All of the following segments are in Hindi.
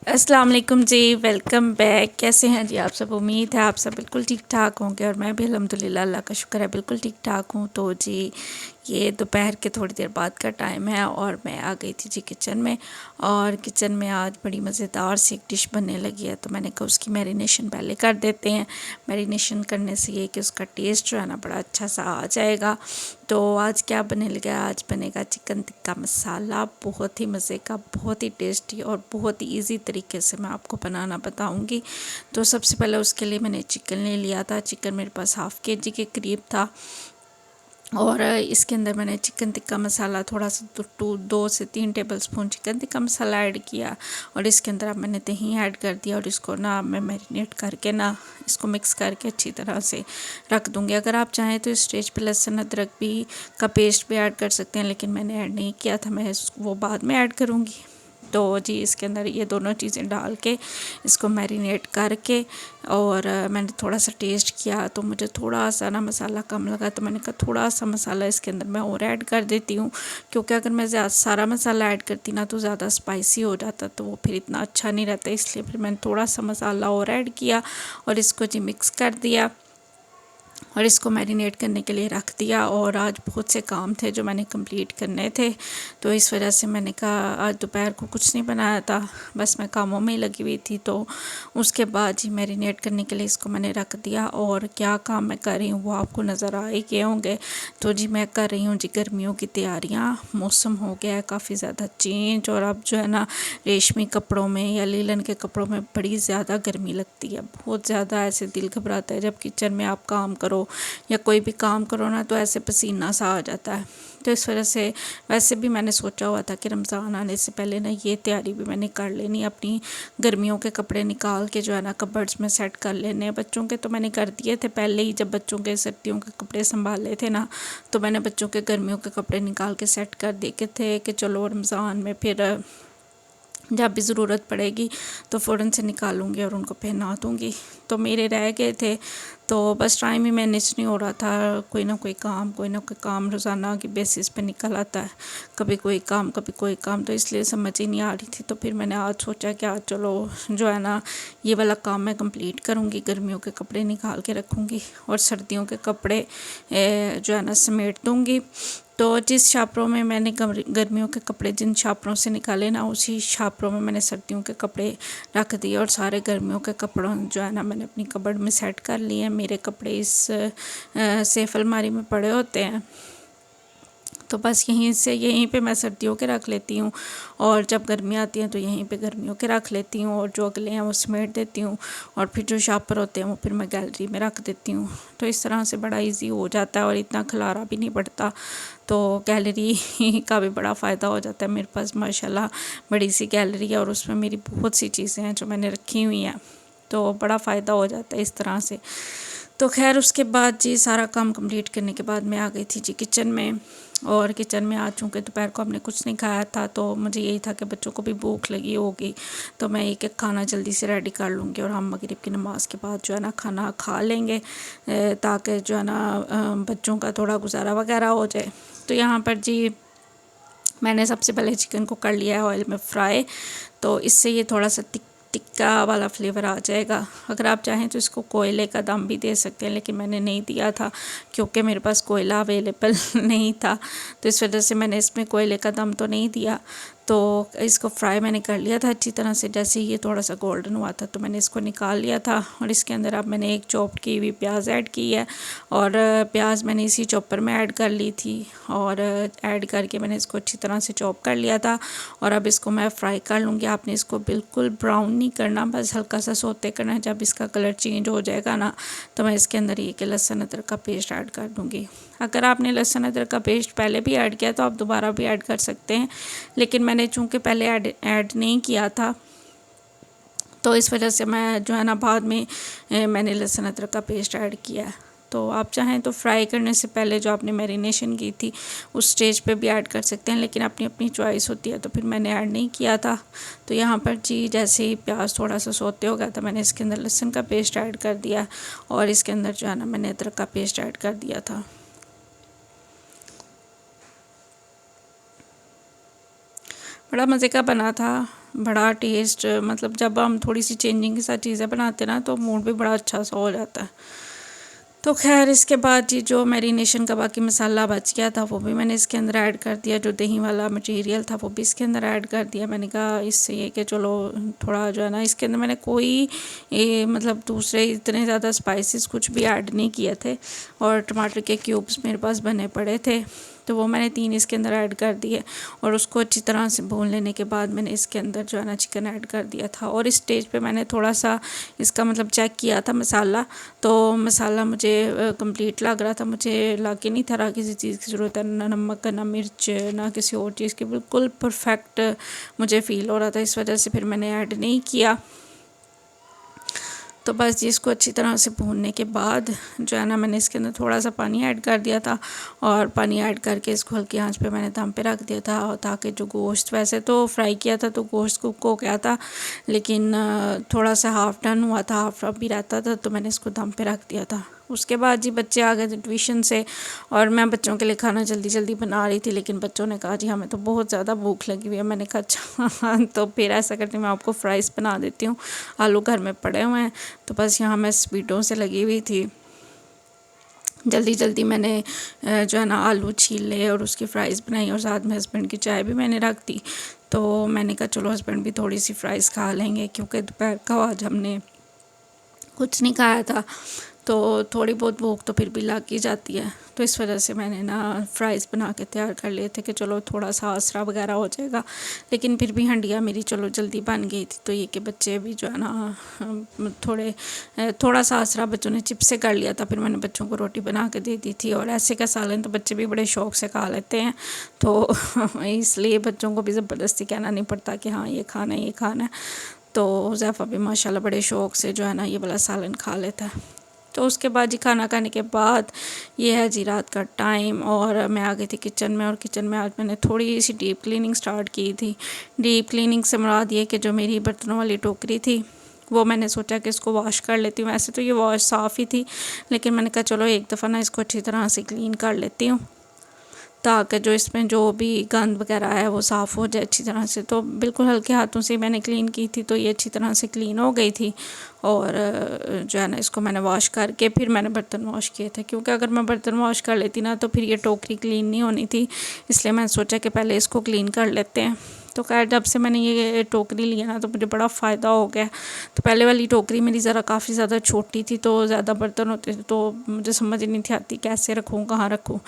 अस्सलाम वालेकुम जी, वेलकम बैक। कैसे हैं जी आप सब? उम्मीद है आप सब बिल्कुल ठीक ठाक होंगे और मैं भी अल्हम्दुलिल्लाह, अल्लाह का शुक्र है, बिल्कुल ठीक ठाक हूँ। तो जी ये दोपहर के थोड़ी देर बाद का टाइम है और मैं आ गई थी जी किचन में। और किचन में आज बड़ी मज़ेदार सी एक डिश बनने लगी है, तो मैंने कहा उसकी मैरिनेशन पहले कर देते हैं। मैरिनेशन करने से ये कि उसका टेस्ट जो है ना बड़ा अच्छा सा आ जाएगा। तो आज क्या बनने लगा? आज बनेगा चिकन टिक्का मसाला, बहुत ही मज़े का, बहुत ही टेस्टी और बहुत ही ईजी तरीके से मैं आपको बनाना बताऊंगी। तो सबसे पहले उसके लिए मैंने चिकन ले लिया था। चिकन मेरे पास हाफ़ केजी के करीब था और इसके अंदर मैंने चिकन टिक्का मसाला थोड़ा सा 2 से 3 tablespoon chicken tikka masala add किया और इसके अंदर अब मैंने दही ऐड कर दिया और इसको ना मैं मैरिनेट करके ना इसको मिक्स करके अच्छी तरह से रख दूँगी। अगर आप चाहें तो इस स्टेज पे लहसुन अदरक भी का पेस्ट भी ऐड कर सकते हैं, लेकिन मैंने ऐड नहीं किया था, मैं वो बाद में ऐड करूँगी। तो जी इसके अंदर ये दोनों चीज़ें डाल के इसको मैरिनेट करके और मैंने थोड़ा सा टेस्ट किया तो मुझे थोड़ा सा ना मसाला कम लगा, तो मैंने कहा थोड़ा सा मसाला इसके अंदर मैं और ऐड कर देती हूँ, क्योंकि अगर मैं ज़्यादा सारा मसाला ऐड करती ना तो ज़्यादा स्पाइसी हो जाता, तो वो फिर इतना अच्छा नहीं रहता। इसलिए फिर मैंने थोड़ा सा मसाला और ऐड किया और इसको जी मिक्स कर दिया और इसको मैरिनेट करने के लिए रख दिया। और आज बहुत से काम थे जो मैंने कंप्लीट करने थे, तो इस वजह से मैंने कहा आज दोपहर को कुछ नहीं बनाया था, बस मैं कामों में ही लगी हुई थी। तो उसके बाद जी मैरिनेट करने के लिए इसको मैंने रख दिया और क्या काम मैं कर रही हूँ वो आपको नज़र आ ही गए होंगे। तो जी मैं कर रही हूँ जी गर्मियों की तैयारियाँ। मौसम हो गया है काफ़ी ज़्यादा चेंज और अब जो है ना रेशमी कपड़ों में या लीलन के कपड़ों में बड़ी ज़्यादा गर्मी लगती है, बहुत ज़्यादा। ऐसे दिल घबराता है जब किचन में आप काम करो या कोई भी काम करो ना, तो ऐसे पसीना सा आ जाता है। तो इस वजह से वैसे भी मैंने सोचा हुआ था कि रमज़ान आने से पहले ना ये तैयारी भी मैंने कर लेनी, अपनी गर्मियों के कपड़े निकाल के जो है ना कबर्ड्स में सेट कर लेने। बच्चों के तो मैंने कर दिए थे पहले ही, जब बच्चों के सर्दियों के कपड़े संभाले थे ना, तो मैंने बच्चों के गर्मियों के कपड़े निकाल के सेट कर दिए थे कि चलो रमज़ान में फिर जब भी ज़रूरत पड़ेगी तो फ़ौरन से निकालूंगी और उनको पहना दूँगी। तो मेरे रह गए थे, तो बस टाइम ही मैनेज नहीं हो रहा था। कोई ना कोई काम रोज़ाना की बेसिस पे निकल आता है, कभी कोई काम कभी कोई काम, तो इसलिए समझ ही नहीं आ रही थी। तो फिर मैंने आज सोचा कि आज चलो जो है ना ये वाला काम मैं कंप्लीट करूँगी, गर्मियों के कपड़े निकाल के रखूँगी और सर्दियों के कपड़े जो है ना समेट दूँगी। तो जिस शापरों में मैंने गर्मियों के कपड़े जिन शापरों से निकाले ना, उसी शापरों में मैंने सर्दियों के कपड़े रख दिए और सारे गर्मियों के कपड़ों जो है ना मैंने अपनी कबर्ड में सेट कर लिए हैं। मेरे कपड़े इस सेफ अलमारी में पड़े होते हैं, तो बस यहीं पे मैं सर्दियों के रख लेती हूँ और जब गर्मी आती हैं तो यहीं पे गर्मियों के रख लेती हूँ और जो अगले हैं वो समेट देती हूँ और फिर जो शापर होते हैं वो फिर मैं गैलरी में रख देती हूँ। तो इस तरह से बड़ा इजी हो जाता है और इतना खलारा भी नहीं पड़ता, तो गैलरी का भी बड़ा फ़ायदा हो जाता है। मेरे पास माशाल्लाह बड़ी सी गैलरी है और उसमें मेरी बहुत सी चीज़ें हैं जो मैंने रखी हुई हैं, तो बड़ा फ़ायदा हो जाता है इस तरह से। तो खैर उसके बाद जी सारा काम कंप्लीट करने के बाद मैं आ गई थी जी किचन में। और किचन में आ चूँकि दोपहर को हमने कुछ नहीं खाया था, तो मुझे यही था कि बच्चों को भी भूख लगी होगी, तो मैं एक एक खाना जल्दी से रेडी कर लूँगी और हम मगरिब की नमाज़ के बाद जो है ना खाना खा लेंगे, ताकि जो है ना बच्चों का थोड़ा गुजारा वगैरह हो जाए। तो यहाँ पर जी मैंने सबसे पहले चिकन को कर लिया है ऑयल में फ्राई, तो इससे ये थोड़ा सा टिक्का वाला फ्लेवर आ जाएगा। अगर आप चाहें तो इसको कोयले का दम भी दे सकते हैं, लेकिन मैंने नहीं दिया था क्योंकि मेरे पास कोयला अवेलेबल नहीं था, तो इस वजह से मैंने इसमें कोयले का दम तो नहीं दिया। तो इसको फ्राई मैंने कर लिया था अच्छी तरह से। जैसे ही ये थोड़ा सा गोल्डन हुआ था तो मैंने इसको निकाल लिया था और इसके अंदर अब मैंने एक चॉप की हुई प्याज ऐड की है और प्याज मैंने इसी चॉपर में ऐड कर ली थी और ऐड करके मैंने इसको अच्छी तरह से चॉप कर लिया था और अब इसको मैं फ्राई कर लूँगी। आपने इसको बिल्कुल ब्राउन नहीं करना, बस हल्का सा सोते करना है। जब इसका कलर चेंज हो जाएगा ना, तो मैं इसके अंदर ये कि लहसुन अदरक का पेस्ट ऐड कर दूँगी। अगर आपने लहसुन अदरक का पेस्ट पहले भी ऐड किया तो आप दोबारा भी ऐड कर सकते हैं, लेकिन मैंने चूँकि पहले ऐड नहीं किया था, तो इस वजह से मैं जो है ना बाद में मैंने लहसुन अदरक का पेस्ट ऐड किया है। तो आप चाहें तो फ्राई करने से पहले जो आपने मैरिनेशन की थी उस स्टेज पे भी ऐड कर सकते हैं, लेकिन अपनी अपनी चॉइस होती है, तो फिर मैंने ऐड नहीं किया था। तो यहाँ पर जी जैसे ही प्याज थोड़ा सा सोते हो गया था, मैंने इसके अंदर लहसुन का पेस्ट ऐड कर दिया और इसके अंदर जो है ना मैंने अदरक का पेस्ट ऐड कर दिया था। बड़ा मज़े का बना था, बड़ा टेस्ट, मतलब जब हम थोड़ी सी चेंजिंग के साथ चीज़ें बनाते ना तो मूड भी बड़ा अच्छा सा हो जाता है। तो खैर इसके बाद जी जो मैरिनेशन का बाकी मसाला बच गया था वो भी मैंने इसके अंदर ऐड कर दिया, जो दही वाला मटेरियल था वो भी इसके अंदर ऐड कर दिया। मैंने कहा इससे ये कि चलो थोड़ा जो है ना, इसके अंदर मैंने कोई मतलब दूसरे इतने ज़्यादा स्पाइसेस कुछ भी ऐड नहीं किए थे, और टमाटर के क्यूब्स मेरे पास बने पड़े थे तो वो मैंने 3 इसके अंदर ऐड कर दिए, और उसको अच्छी तरह से भून लेने के बाद मैंने इसके अंदर जो है ना चिकन ऐड कर दिया था। और इस स्टेज पे मैंने थोड़ा सा इसका मतलब चेक किया था मसाला, तो मसाला मुझे कंप्लीट लग रहा था, मुझे लग ही नहीं था रहा किसी चीज़ की ज़रूरत है, ना नमक ना मिर्च ना किसी और चीज़ की, बिल्कुल परफेक्ट मुझे फ़ील हो रहा था। इस वजह से फिर मैंने ऐड नहीं किया। तो बस जी इसको अच्छी तरह से भूनने के बाद जो है ना, मैंने इसके अंदर थोड़ा सा पानी ऐड कर दिया था, और पानी ऐड करके इसको हल्की आंच पे मैंने दम पे रख दिया था, ताकि जो गोश्त, वैसे तो फ्राई किया था तो गोश्त कुक हो गया था, लेकिन थोड़ा सा हाफ़ डन हुआ था, हाफ़ भी रहता था, तो मैंने इसको दम पे रख दिया था। उसके बाद जी बच्चे आ गए थे ट्यूशन से, और मैं बच्चों के लिए खाना जल्दी जल्दी बना रही थी, लेकिन बच्चों ने कहा जी हमें तो बहुत ज़्यादा भूख लगी हुई है। मैंने कहा अच्छा तो फिर ऐसा करती हूँ, मैं आपको फ्राइज़ बना देती हूँ, आलू घर में पड़े हुए हैं। तो बस यहाँ मैं स्पीडों से लगी हुई थी, जल्दी जल्दी मैंने जो है ना आलू छील लिए और उसकी फ़्राइज़ बनाई, और साथ में हस्बैंड की चाय भी मैंने रख दी। तो मैंने कहा चलो हस्बैंड भी थोड़ी सी फ़्राइज़ खा लेंगे, क्योंकि दोपहर का आज हमने कुछ नहीं खाया था, तो थोड़ी बहुत भूख तो फिर भी लग ही जाती है। तो इस वजह से मैंने ना फ़्राइज़ बना के तैयार कर लिए थे कि चलो थोड़ा सा आसरा वगैरह हो जाएगा, लेकिन फिर भी हंडिया मेरी चलो जल्दी बन गई थी। तो ये कि बच्चे भी जो है ना थोड़ा सा आसरा बच्चों ने चिप से कर लिया था, फिर मैंने बच्चों को रोटी बना के दे दी थी, और ऐसे का सालन तो बच्चे भी बड़े शौक़ से खा लेते हैं, तो इसलिए बच्चों को भी ज़बरदस्ती कहना नहीं पड़ता कि हाँ ये खाना है ये खाना है। तो ज़ैफ़ा भी माशाल्लाह बड़े शौक़ से जो है ना ये वाला सालन खा लेता है। तो उसके बाद जी खाना खाने के बाद ये है जी रात का टाइम, और मैं आ गई थी किचन में, और किचन में आज मैंने थोड़ी सी डीप क्लीनिंग स्टार्ट की थी। डीप क्लीनिंग से मुराद ये कि जो मेरी बर्तनों वाली टोकरी थी वो मैंने सोचा कि इसको वॉश कर लेती हूँ। वैसे तो ये वॉश साफ़ ही थी, लेकिन मैंने कहा चलो एक दफ़ा ना इसको अच्छी तरह से क्लीन कर लेती हूँ, ताकि जो इसमें जो भी गंद वगैरह है वो साफ़ हो जाए अच्छी तरह से। तो बिल्कुल हल्के हाथों से मैंने क्लीन की थी, तो ये अच्छी तरह से क्लीन हो गई थी, और जो है ना इसको मैंने वॉश करके फिर मैंने बर्तन वॉश किए थे, क्योंकि अगर मैं बर्तन वॉश कर लेती ना तो फिर ये टोकरी क्लीन नहीं होनी थी, इसलिए मैंने सोचा कि पहले इसको क्लीन कर लेते हैं। तो खैर जब से मैंने ये टोकरी लिया ना तो मुझे बड़ा फ़ायदा हो गया। तो पहले वाली टोकरी मेरी ज़रा काफ़ी ज़्यादा छोटी थी, तो ज़्यादा बर्तन होते थे, तो मुझे समझ नहीं थी आती कैसे रखूँ कहाँ रखूँ।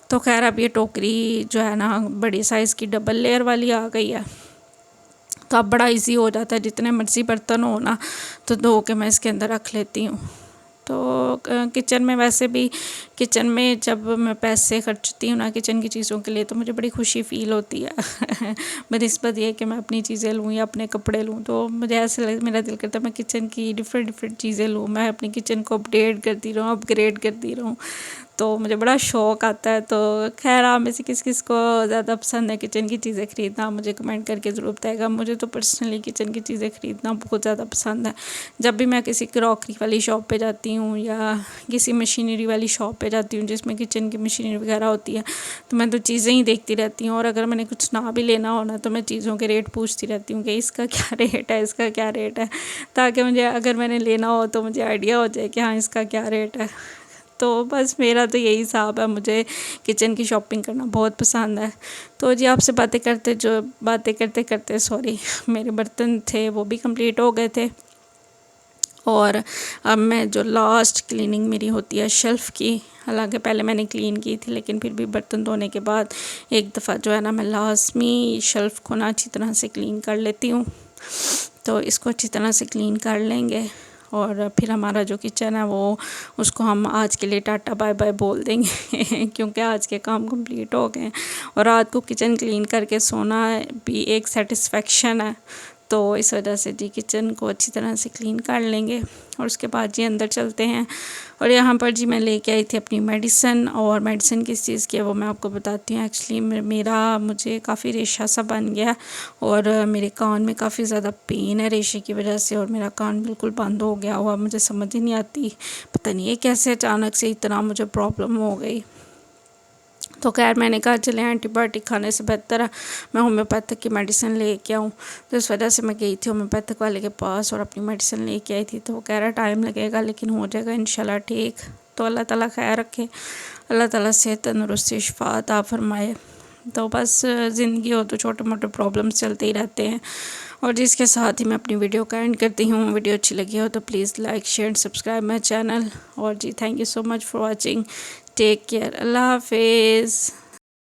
तो खैर अब ये टोकरी जो है ना बड़ी साइज़ की डबल लेयर वाली आ गई है, तो अब बड़ा इजी हो जाता है, जितने मर्ज़ी बर्तन हो ना तो धो के मैं इसके अंदर रख लेती हूँ। तो किचन में वैसे भी, किचन में जब मैं पैसे खर्चती हूँ ना किचन की चीज़ों के लिए, तो मुझे बड़ी खुशी फ़ील होती है बनिस्बत ये कि मैं अपनी चीज़ें लूँ या अपने कपड़े लूँ, तो मुझे ऐसे मेरा दिल करता है मैं किचन की डिफरेंट चीज़ें लूँ, मैं अपनी किचन को अपडेट करती रहूँ, अपग्रेड करती रहूँ, तो मुझे बड़ा शौक़ आता है। तो खैर आप में से किस किस को ज़्यादा पसंद है किचन की चीज़ें ख़रीदना, मुझे कमेंट करके ज़रूर बताएगा। मुझे तो पर्सनली किचन की चीज़ें ख़रीदना बहुत ज़्यादा पसंद है। जब भी मैं किसी क्रॉकरी वाली शॉप पे जाती हूँ या किसी मशीनरी वाली शॉप पे जाती हूँ जिसमें किचन की मशीनरी वगैरह होती है, तो मैं तो चीज़ें ही देखती रहती हूँ, और अगर मैंने कुछ ना भी लेना हो ना तो मैं चीज़ों के रेट पूछती रहती हूँ कि इसका क्या रेट है, इसका क्या रेट है, ताकि मुझे अगर मैंने लेना हो तो मुझे आइडिया हो जाए कि हाँ इसका क्या रेट है। तो बस मेरा तो यही हिसाब है, मुझे किचन की शॉपिंग करना बहुत पसंद है। तो जी आपसे बातें करते करते सॉरी मेरे बर्तन थे वो भी कंप्लीट हो गए थे, और अब मैं जो लास्ट क्लीनिंग मेरी होती है शेल्फ़ की, हालांकि पहले मैंने क्लीन की थी लेकिन फिर भी बर्तन धोने के बाद एक दफ़ा जो है ना मैं लाज़मी शेल्फ़ को ना अच्छी तरह से क्लीन कर लेती हूँ। तो इसको अच्छी तरह से क्लीन कर लेंगे, और फिर हमारा जो किचन है वो उसको हम आज के लिए टाटा बाय बाय बोल देंगे क्योंकि आज के काम कंप्लीट हो गए हैं, और रात को किचन क्लीन करके सोना भी एक सेटिस्फेक्शन है। तो इस वजह से जी किचन को अच्छी तरह से क्लीन कर लेंगे, और उसके बाद जी अंदर चलते हैं। और यहाँ पर जी मैं लेके आई थी अपनी मेडिसिन, और मेडिसिन किस चीज़ की है वो मैं आपको बताती हूँ। एक्चुअली मुझे काफ़ी रेशा सा बन गया, और मेरे कान में काफ़ी ज़्यादा पेन है रेशे की वजह से, और मेरा कान बिल्कुल बंद हो गया हुआ, मुझे समझ ही नहीं आती, पता नहीं है कैसे अचानक से इतना मुझे प्रॉब्लम हो गई। तो खैर मैंने कहा चले एंटीबायोटिक खाने से बेहतर है मैं होम्योपैथिक की मेडिसिन लेके आऊँ। तो इस वजह से मैं गई थी होम्योपैथिक वाले के पास और अपनी मेडिसिन लेके आई थी। तो वो कह रहा टाइम लगेगा लेकिन हो जाएगा इंशाल्लाह ठीक। तो अल्लाह ताला खैर रखे, अल्लाह ताला सेहत तंदुरुस्ती शिफा अता फरमाए। तो बस ज़िंदगी हो तो छोटे मोटे प्रॉब्लम्स चलते ही रहते हैं। और जिसके साथ ही मैं अपनी वीडियो का एंड करती हूँ। वीडियो अच्छी लगी हो तो please like share and subscribe my channel. और जी thank you so much for watching. Take care, अल्लाह हाफिज़।